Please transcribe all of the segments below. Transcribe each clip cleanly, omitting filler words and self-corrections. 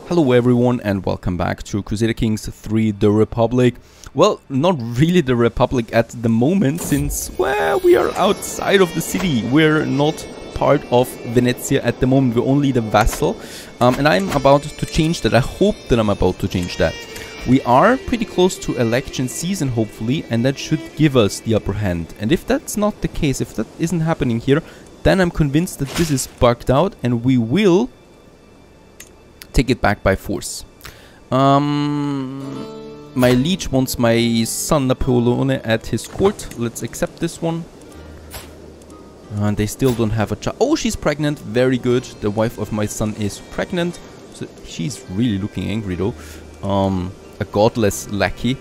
Hello everyone and welcome back to Crusader Kings III, the Republic. Well, not really the Republic at the moment, since, well, we are outside of the city. We're not part of Venezia at the moment, we're only the vassal. And I'm about to change that. I hope that I'm about to change that. We are pretty close to election season, hopefully, and that should give us the upper hand. And if that's not the case, if that isn't happening here, then I'm convinced that this is bugged out and we will take it back by force. My liege wants my son Napoleone at his court. Let's accept this one. And they still don't have a child. Oh, she's pregnant. Very good. The wife of my son is pregnant. So she's really looking angry though. A godless lackey.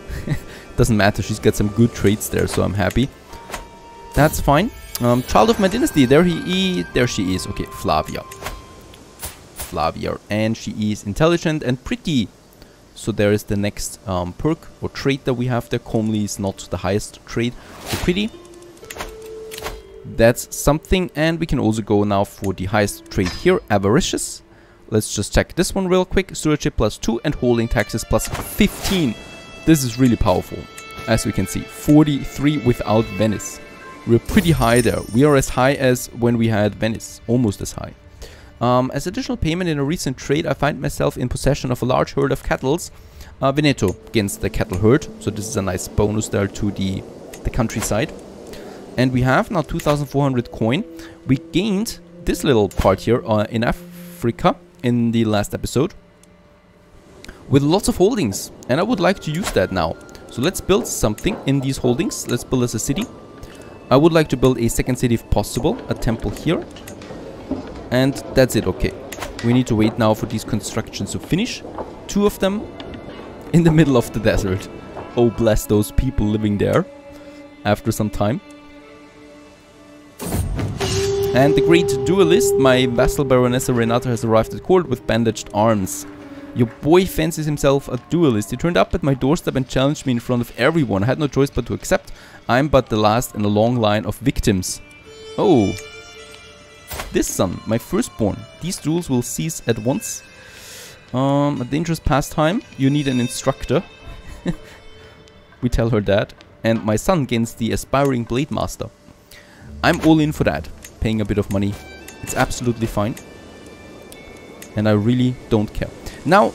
Doesn't matter. She's got some good traits there, so I'm happy. That's fine. Child of my dynasty. There she is. Okay, Flavia, and she is intelligent and pretty. So there is the next perk or trait that we have there. Comely is not the highest trait, so pretty. That's something, and we can also go now for the highest trait here, avaricious. Let's just check this one real quick. Stewardship +2 and holding taxes +15. This is really powerful, as we can see. 43 without Venice. We're pretty high there. We are as high as when we had Venice, almost as high. As additional payment in a recent trade, I find myself in possession of a large herd of cattle. Veneto against the cattle herd. So this is a nice bonus there to the countryside. And we have now 2,400 coin. We gained this little part here in Africa in the last episode, with lots of holdings. And I would like to use that now. So let's build something in these holdings. Let's build us a city. I would like to build a second city if possible. A temple here. And that's it. Okay, we need to wait now for these constructions to finish. 2 of them in the middle of the desert. Oh, bless those people living there after some time. And the great duelist, my vassal Baronessa Renata, has arrived at court with bandaged arms. Your boy fancies himself a duelist. He turned up at my doorstep and challenged me in front of everyone. I had no choice but to accept. I'm but the last in a long line of victims. Oh. This son, my firstborn. These duels will cease at once. A dangerous pastime. You need an instructor. We tell her that. And my son gains the aspiring blade master. I'm all in for that. Paying a bit of money. It's absolutely fine. And I really don't care. Now,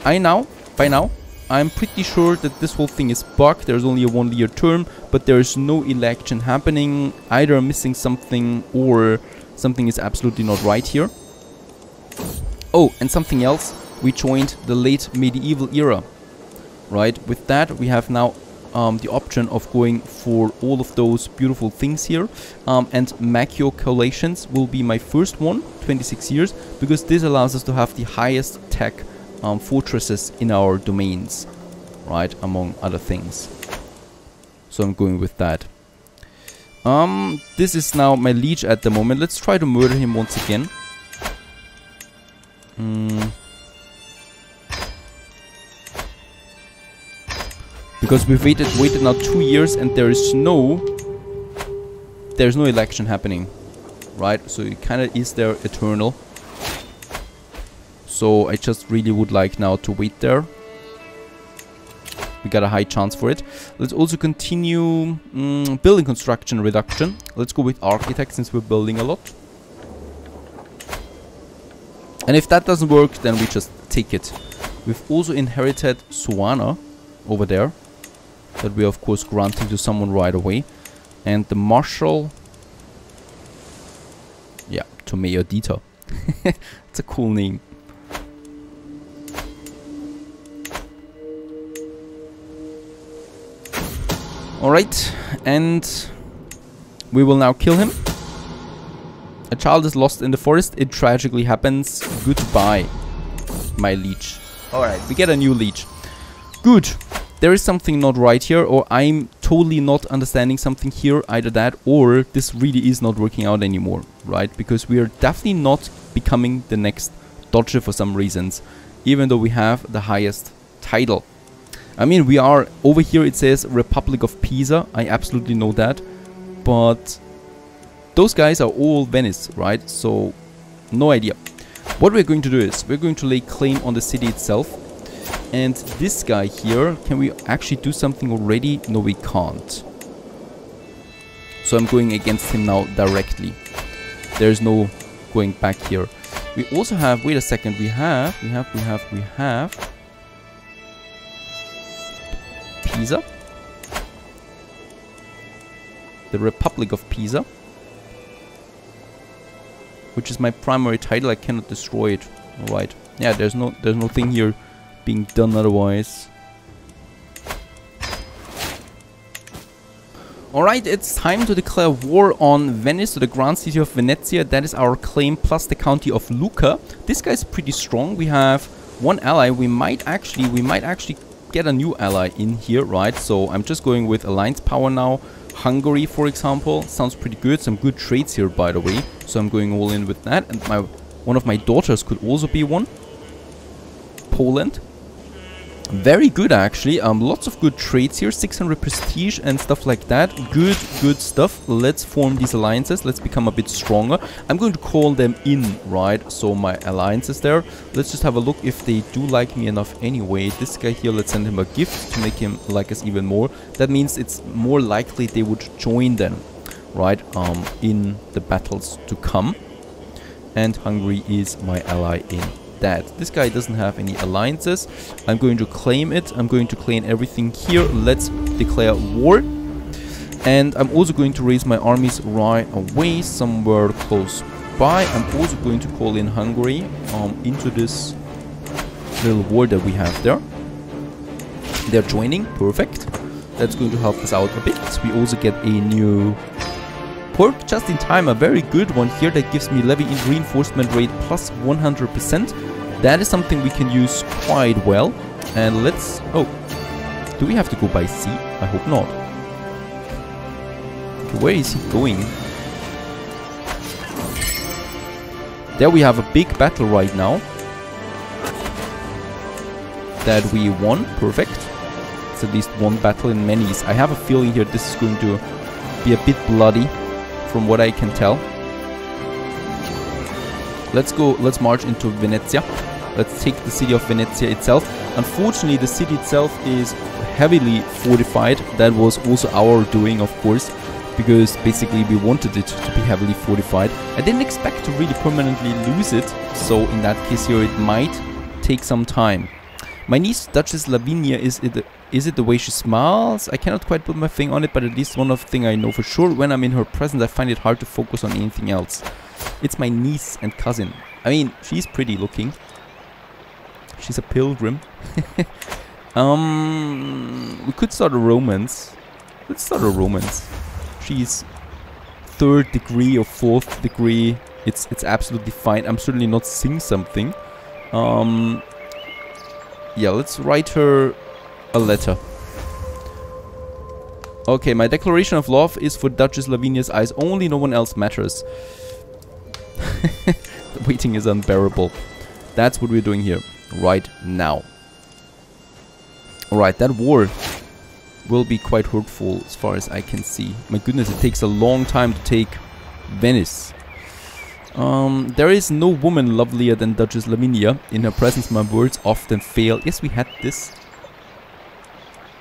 by now, I'm pretty sure that this whole thing is bugged. There's only a 1-year term, but there's no election happening. Either I'm missing something or something is absolutely not right here. Oh, and something else. We joined the late medieval era. Right, with that we have now the option of going for all of those beautiful things here. And maculations will be my first one, 26 years, because this allows us to have the highest tech fortresses in our domains. Right, among other things. So I'm going with that. This is now my liege at the moment. Let's try to murder him once again. Because we've waited now 2 years and there's no election happening. Right? So it kind of is there eternal. So I just really would like now to wait there. We got a high chance for it. Let's also continue building construction reduction. Let's go with architect since we're building a lot. And if that doesn't work, then we just take it. We've also inherited Suana over there. That we are of course granting to someone right away. And the marshal. Yeah, to Mayor Dieter. It's a cool name. Alright, and we will now kill him. A child is lost in the forest. It tragically happens. Goodbye, my liege. Alright, we get a new liege. Good. There is something not right here, or I'm totally not understanding something here. Either that, or this really is not working out anymore, right? Because we are definitely not becoming the next Doge for some reasons, even though we have the highest title. I mean, we are over here, it says Republic of Pisa. I absolutely know that. But those guys are all Venice, right? So, no idea. What we're going to do is, we're going to lay claim on the city itself. And this guy here, can we actually do something already? No, we can't. So I'm going against him now directly. There's no going back here. We also have, wait a second, we have Pisa. The Republic of Pisa. Which is my primary title. I cannot destroy it. Alright. Yeah, there's no thing here being done otherwise. Alright, it's time to declare war on Venice, so the Grand City of Venezia. That is our claim, plus the county of Lucca. This guy's pretty strong. We have one ally. We might actually get a new ally in here, right? So I'm just going with alliance power now. Hungary, for example, sounds pretty good. Some good trades here, by the way. So I'm going all in with that. And one of my daughters could also be one. Poland. Very good, actually. Lots of good trades here. 600 prestige and stuff like that. Good stuff. Let's form these alliances. Let's become a bit stronger. I'm going to call them in, right? So my alliances there. Let's just have a look if they do like me enough anyway. This guy here, let's send him a gift to make him like us even more. That means it's more likely they would join then, right? In the battles to come. And Hungary is my ally in that. This guy doesn't have any alliances. I'm going to claim it. I'm going to claim everything here. Let's declare war. And I'm also going to raise my armies right away somewhere close by. I'm also going to call in Hungary into this little war that we have there. They're joining. Perfect. That's going to help us out a bit. We also get a new perk just in time, a very good one here that gives me levy in reinforcement rate plus 100%. That is something we can use quite well. And let's... oh, do we have to go by sea? I hope not. Okay, where is he going? There we have a big battle right now that we won. Perfect. It's at least one battle in many. I have a feeling here this is going to be a bit bloody from what I can tell. Let's go, let's march into Venezia. Let's take the city of Venezia itself. Unfortunately, the city itself is heavily fortified. That was also our doing, of course, because basically we wanted it to be heavily fortified. I didn't expect to really permanently lose it, so in that case here it might take some time. My niece, Duchess Lavinia, is it the way she smiles? I cannot quite put my finger on it, but at least one of the thing I know for sure. When I'm in her presence, I find it hard to focus on anything else. It's my niece and cousin. I mean, she's pretty looking. She's a pilgrim. We could start a romance. Let's start a romance. She's 3rd degree or 4th degree. It's absolutely fine. I'm certainly not seeing something. Yeah, let's write her a letter. Okay, my declaration of love is for Duchess Lavinia's eyes only. No one else matters. The waiting is unbearable. That's what we're doing here right now. Alright, that war will be quite hurtful as far as I can see. My goodness, it takes a long time to take Venice. There is no woman lovelier than Duchess Lavinia. In her presence my words often fail. Yes, we had this.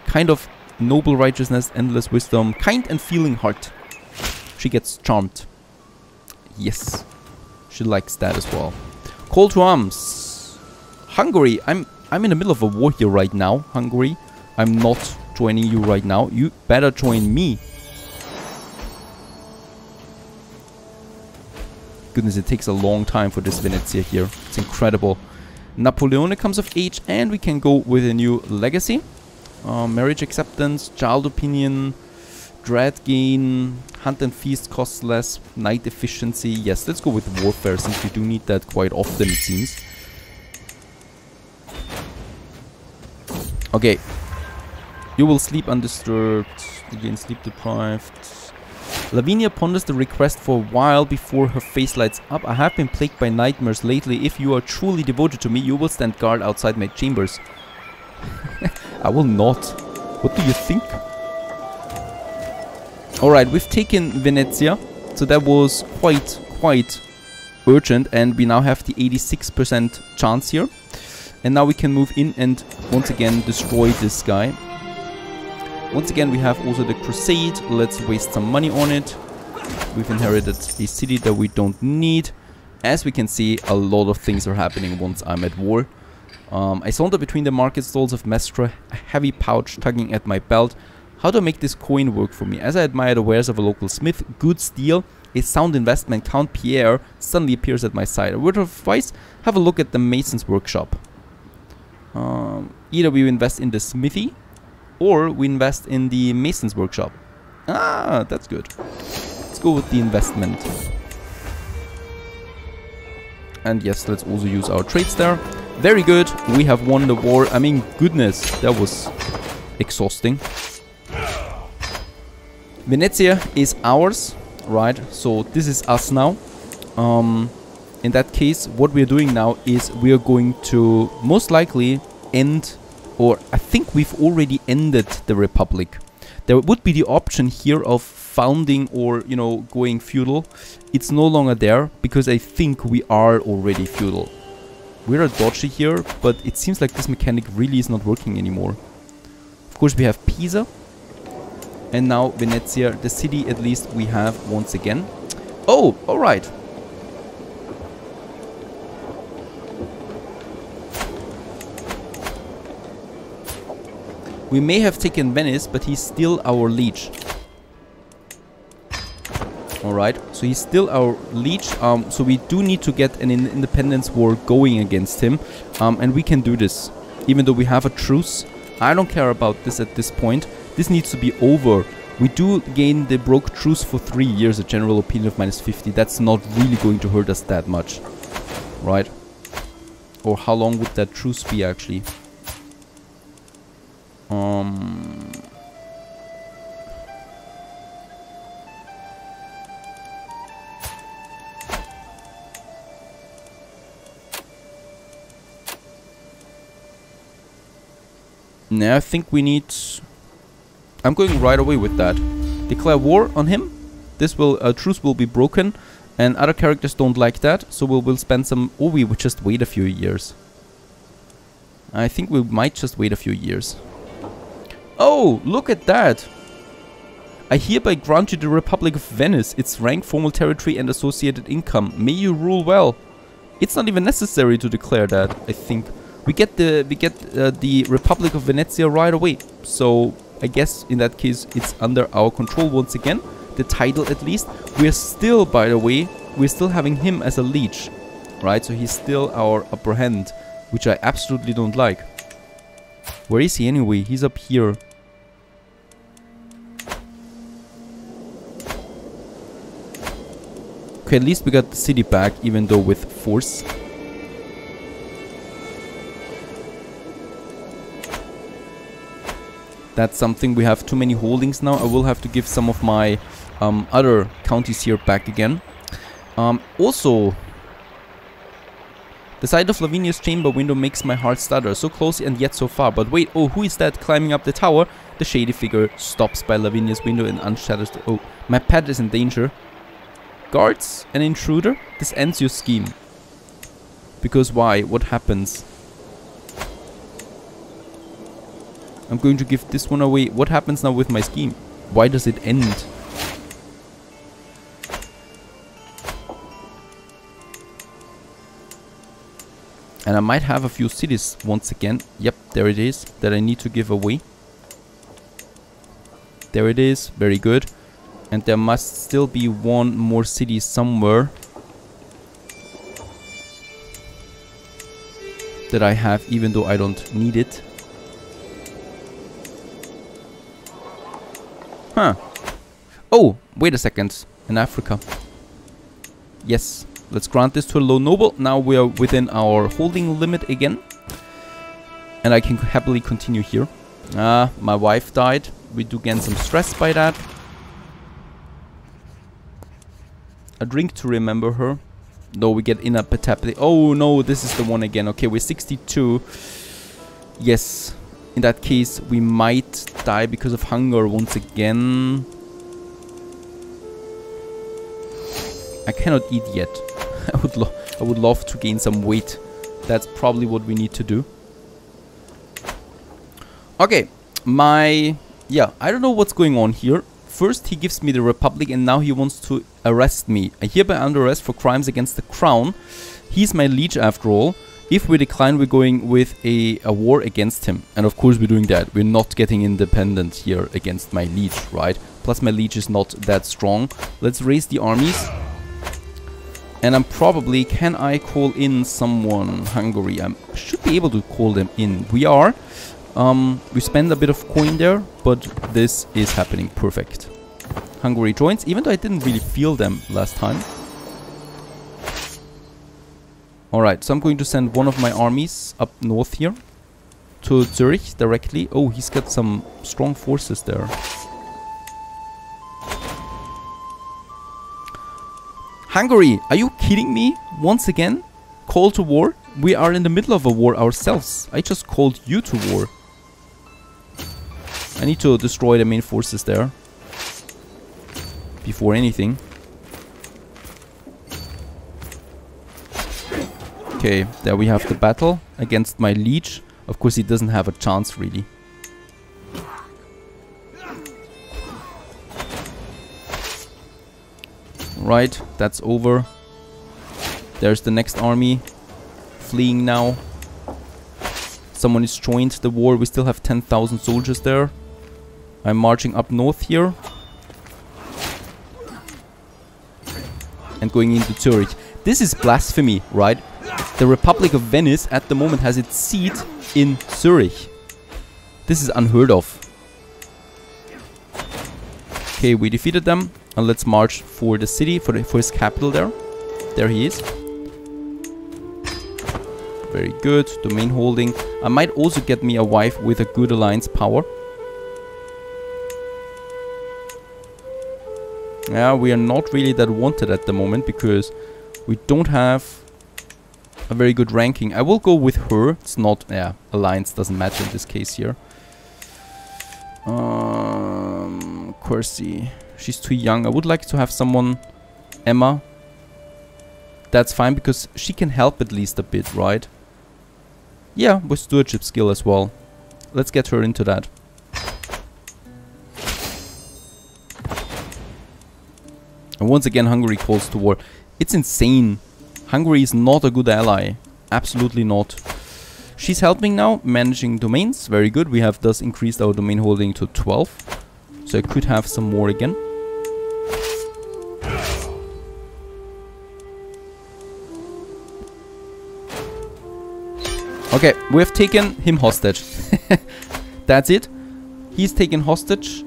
Kind of noble righteousness, endless wisdom, kind and feeling heart. She gets charmed. Yes. She likes that as well. Call to arms. Hungary, I'm in the middle of a war here right now, Hungary. I'm not joining you right now. You better join me. Goodness, it takes a long time for this Venezia here. It's incredible. Napoleon comes of age, and we can go with a new legacy. Marriage acceptance, child opinion, dread gain, hunt and feast costs less, night efficiency. Yes, let's go with warfare since we do need that quite often, it seems. Okay. You will sleep undisturbed. Again, sleep deprived. Lavinia ponders the request for a while before her face lights up. I have been plagued by nightmares lately. If you are truly devoted to me, you will stand guard outside my chambers. I will not. What do you think? Alright, we've taken Venezia. So that was quite urgent, and we now have the 86% chance here. And now we can move in and once again destroy this guy. Once again, we have also the Crusade. Let's waste some money on it. We've inherited a city that we don't need. As we can see, a lot of things are happening once I'm at war. I saunter between the market stalls of Mestra, a heavy pouch tugging at my belt. How to make this coin work for me? As I admire the wares of a local smith, good steel, a sound investment, Count Pierre suddenly appears at my side. A word of advice, have a look at the mason's workshop. Either we invest in the smithy, or we invest in the mason's workshop. Ah, that's good. Let's go with the investment. And yes, let's also use our trades there. Very good, we have won the war. I mean, goodness, that was exhausting. Venezia is ours, right? So this is us now. In that case, what we're doing now is we are going to most likely end, or I think we've already ended the Republic. There would be the option here of founding or, you know, going feudal. It's no longer there because I think we are already feudal. We're a dodgy here, but it seems like this mechanic really is not working anymore. Of course, we have Pisa. And now Venezia, the city at least we have once again. Oh, alright. We may have taken Venice, but he's still our liege. Alright, so he's still our liege. So we do need to get an independence war going against him. And we can do this. Even though we have a truce. I don't care about this at this point. This needs to be over. We do gain the broke truce for 3 years, a general opinion of -50. That's not really going to hurt us that much. Right? Or how long would that truce be actually? Now I think we need... I'm going right away with that. Declare war on him. This will... truce will be broken. And other characters don't like that. So we'll spend some... Oh, we would just wait a few years. I think we might just wait a few years. Oh, look at that. I hereby grant you the Republic of Venice, its rank, formal territory and associated income. May you rule well. It's not even necessary to declare that, I think. We get the Republic of Venezia right away. So I guess in that case it's under our control once again. The title at least. We are still, by the way, we're still having him as a liege. Right, so he's still our upper hand, which I absolutely don't like. Where is he anyway? He's up here. Okay, at least we got the city back, even though with force. That's something. We have too many holdings now. I will have to give some of my other counties here back again. Also, the sight of Lavinia's chamber window makes my heart stutter. So close and yet so far. But wait, oh, who is that climbing up the tower? The shady figure stops by Lavinia's window and unshatters the... Oh, my pet is in danger. Guards, an intruder? This ends your scheme. Because why? What happens? I'm going to give this one away. What happens now with my scheme? Why does it end? And I might have a few cities once again. Yep, there it is. That I need to give away. There it is. Very good. And there must still be one more city somewhere that I have, even though I don't need it. Huh. Oh, wait a second. In Africa. Yes. Let's grant this to a low noble. Now we are within our holding limit again. And I can happily continue here. My wife died. We do gain some stress by that. A drink to remember her. No, we get in a petapity. Oh no, this is the one again. Okay, we're 62. Yes. In that case, we might die because of hunger once again. I cannot eat yet. I would love to gain some weight. That's probably what we need to do. Okay, yeah, I don't know what's going on here. First he gives me the Republic and now he wants to arrest me. I hereby under arrest for crimes against the crown. He's my liege after all. If we decline, we're going with a war against him. And of course we're doing that. We're not getting independent here against my liege, right? Plus my liege is not that strong. Let's raise the armies. And I'm probably... Can I call in someone? Hungary. I should be able to call them in. We are. We spend a bit of coin there, but this is happening perfect. Hungary joins, even though I didn't really feel them last time. Alright, so I'm going to send one of my armies up north here to Zurich directly. Oh, he's got some strong forces there. Hungary, are you kidding me? Once again? Call to war? We are in the middle of a war ourselves. I just called you to war. I need to destroy the main forces there before anything. Okay, there we have the battle against my liege. Of course he doesn't have a chance really. Right, that's over. There's the next army fleeing now. Someone has joined the war. We still have 10,000 soldiers there. I'm marching up north here. And going into Zurich. This is blasphemy, right? The Republic of Venice at the moment has its seat in Zurich. This is unheard of. Okay, we defeated them. And let's march for the city, for his capital there. There he is. Very good. Domain holding. I might also get me a wife with a good alliance power. Yeah, we are not really that wanted at the moment because we don't have a very good ranking. I will go with her. It's not... Yeah, alliance doesn't match in this case here. Corsi. She's too young. I would like to have someone... Emma. That's fine because she can help at least a bit, right? Yeah, with stewardship skill as well. Let's get her into that. And once again, Hungary calls to war. It's insane. Hungary is not a good ally. Absolutely not. She's helping now, managing domains. Very good. We have thus increased our domain holding to 12. So I could have some more again. Okay, we have taken him hostage. That's it. He's taken hostage.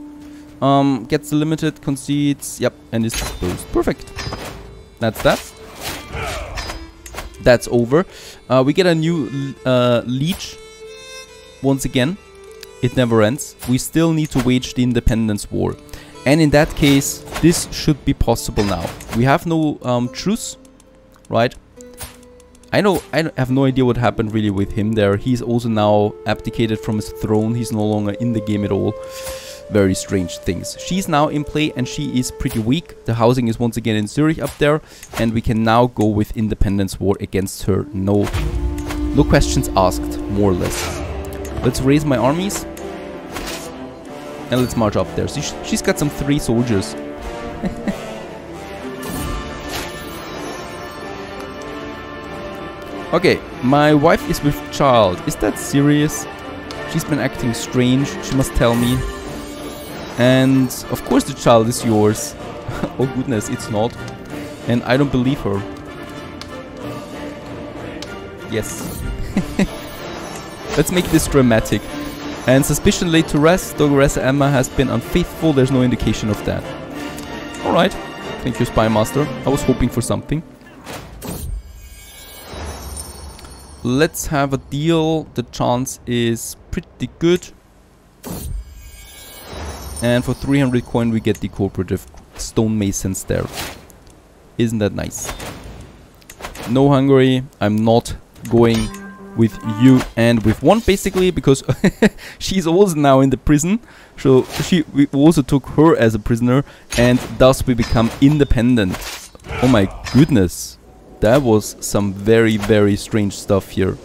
Gets the limited, concedes, yep, and is disposed. Perfect. That's that. That's over. We get a new liege. Once again, it never ends. We still need to wage the independence war. And in that case, this should be possible now. We have no truce, right? I have no idea what happened really with him there. He's also now abdicated from his throne. He's no longer in the game at all. Very strange things. She's now in play and she is pretty weak. The housing is once again in Zurich up there. And we can now go with independence war against her. No questions asked, more or less. Let's raise my armies. And let's march up there. So she's got some 3 soldiers. Okay, my wife is with child. Is that serious? She's been acting strange. She must tell me. And of course the child is yours. Oh goodness, it's not. And I don't believe her. Yes. Let's make this dramatic. And suspicion laid to rest. Dogaressa Emma has been unfaithful. There's no indication of that. Alright. Thank you, Spy Master. I was hoping for something. Let's have a deal. The chance is pretty good. And for 300 coin we get the cooperative stonemasons there. Isn't that nice? No Hungary. I'm not going with you and with one basically because she's also now in the prison. So we also took her as a prisoner and thus we become independent. Oh my goodness. That was some very, very strange stuff here.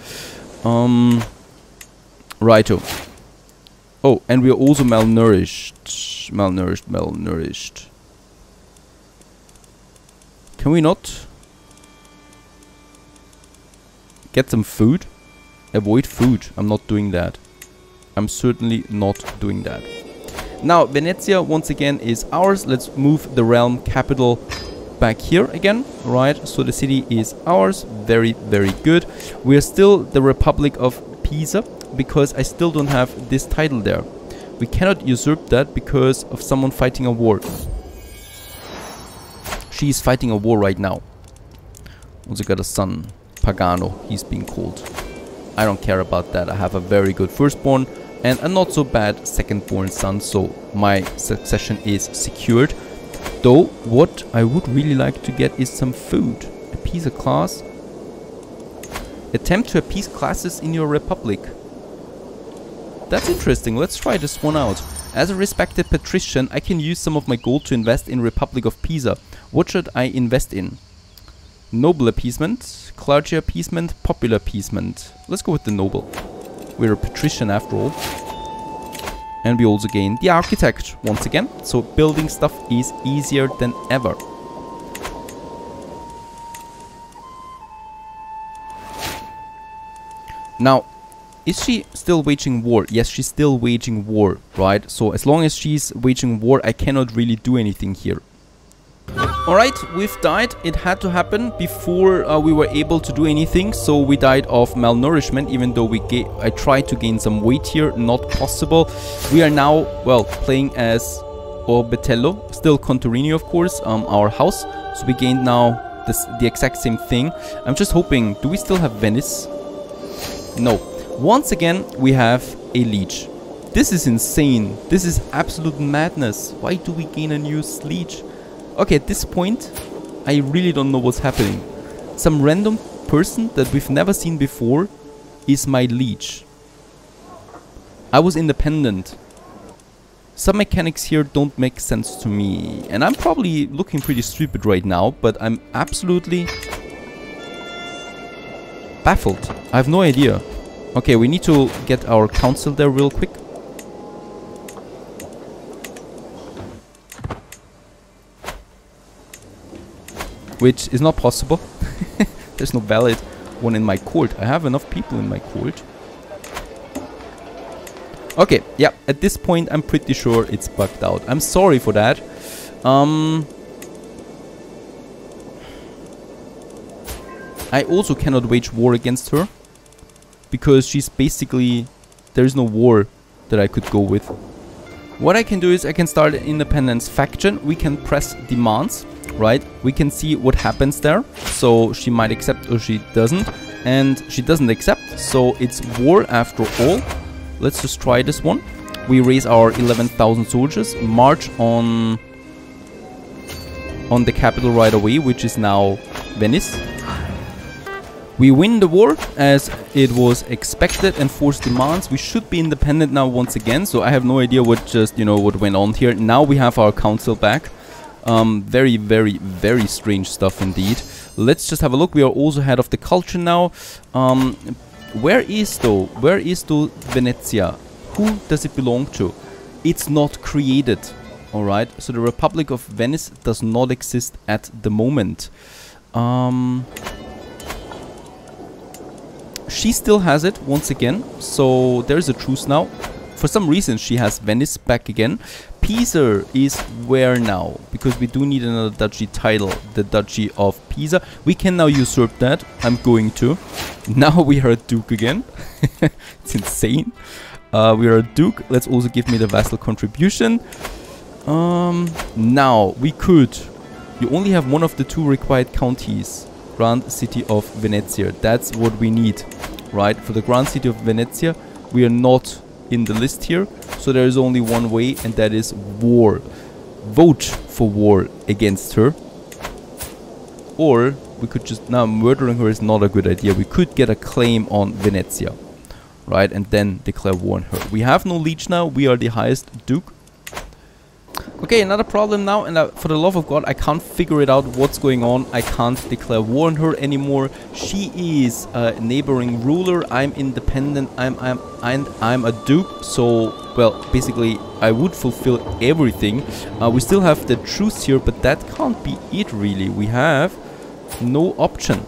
Righto. Oh, and we are also malnourished. Malnourished. Can we not get some food? Avoid food. I'm not doing that. I'm certainly not doing that. Now, Venezia, once again, is ours. Let's move the realm capital back here again, right? So the city is ours. Very, very good. We are still the Republic of Pisa, because I still don't have this title there. We cannot usurp that because of someone fighting a war. She's fighting a war right now. Also got a son, Pagano, he's being called. I don't care about that. I have a very good firstborn and a not so bad secondborn son, so my succession is secured. Though, what I would really like to get is some food. Appease a class. Attempt to appease classes in your republic. That's interesting. Let's try this one out. As a respected patrician, I can use some of my gold to invest in Republic of Pisa. What should I invest in? Noble appeasement, clergy appeasement, popular appeasement. Let's go with the noble. We're a patrician after all. And we also gain the architect once again. So building stuff is easier than ever. Now, is she still waging war? Yes, she's still waging war, right? So as long as she's waging war, I cannot really do anything here. Alright, we've died. It had to happen before we were able to do anything. So we died of malnourishment, even though I tried to gain some weight here. Not possible. We are now, well, playing as Orbetello. Still Contorini, of course, our house. So we gained now the exact same thing. I'm just hoping, do we still have Venice? No. Once again, we have a liege. This is insane. This is absolute madness. Why do we gain a new liege? Okay, at this point, I really don't know what's happening. Some random person that we've never seen before is my liege. I was independent. Some mechanics here don't make sense to me. And I'm probably looking pretty stupid right now, but I'm absolutely baffled. I have no idea. Okay, we need to get our council there real quick. Which is not possible. There's no valid one in my court. I have enough people in my court. Okay, yeah, at this point I'm pretty sure it's bugged out. I'm sorry for that. I also cannot wage war against her. Because she's basically... There is no war that I could go with. What I can do is I can start an independence faction. We can press demands. Right, we can see what happens there. So she might accept or she doesn't, and she doesn't accept, so it's war after all. Let's just try this one. We raise our 11,000 soldiers, march on the capital right away, which is now Venice. We win the war as it was expected, and force demands. We should be independent now once again, so I have no idea what just, you know, what went on here. Now we have our council back. Very, very, very strange stuff indeed. Let's just have a look. We are also head of the culture now. Where is Venezia? Who does it belong to? It's not created. Alright, so the Republic of Venice does not exist at the moment. She still has it once again. So there's a truce now. For some reason she has Venice back again. Pisa is where now? Because we do need another duchy title. The Duchy of Pisa. We can now usurp that. I'm going to. Now we are a duke again. It's insane. We are a duke. Let's also give me the vassal contribution. Now we could. You only have one of the two required counties. Grand City of Venezia. That's what we need. Right? For the Grand City of Venezia, we are not in the list here, so there is only one way, and that is war. Vote for war against her, or we could just... Now murdering her is not a good idea. We could get a claim on Venezia, right, and then declare war on her. We have no liege now. We are the highest duke. Okay, another problem now, and for the love of God, I can't figure it out what's going on. I can't declare war on her anymore. She is a neighboring ruler. I'm independent. I'm a duke. So, well, basically, I would fulfill everything. We still have the truce here, but that can't be it, really. We have no option.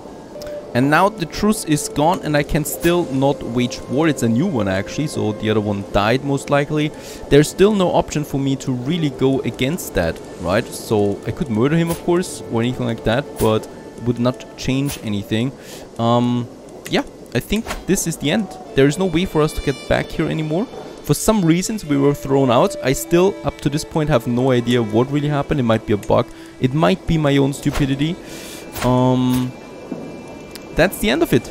And now the truce is gone and I can still not wage war. It's a new one actually, so the other one died most likely. There's still no option for me to really go against that, right? So I could murder him of course, or anything like that, but would not change anything. Yeah, I think this is the end. There is no way for us to get back here anymore. For some reasons we were thrown out. I still, up to this point, have no idea what really happened. It might be a bug. It might be my own stupidity. That's the end of it.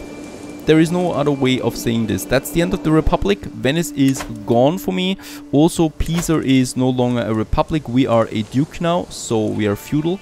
There is no other way of saying this. That's the end of the Republic. Venice is gone for me. Also, Pisa is no longer a Republic. We are a Duke now, so we are feudal.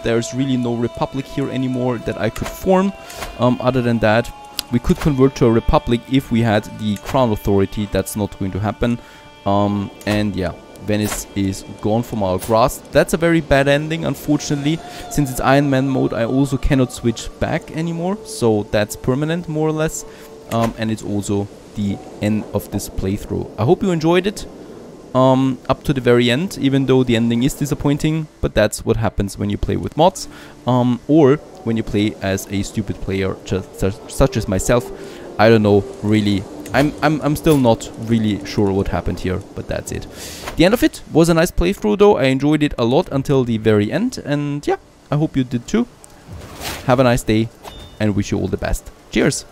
There's really no Republic here anymore that I could form. Other than that, we could convert to a Republic if we had the Crown Authority. That's not going to happen. And yeah, Venice is gone from our grasp. That's a very bad ending, unfortunately. Since it's Ironman mode, I also cannot switch back anymore. So that's permanent, more or less. And it's also the end of this playthrough. I hope you enjoyed it up to the very end, even though the ending is disappointing. But that's what happens when you play with mods, or when you play as a stupid player such as myself. I don't know, really. I'm still not really sure what happened here, but that's it. The end of it was a nice playthrough though. I enjoyed it a lot until the very end, and yeah, I hope you did too. Have a nice day and wish you all the best. Cheers!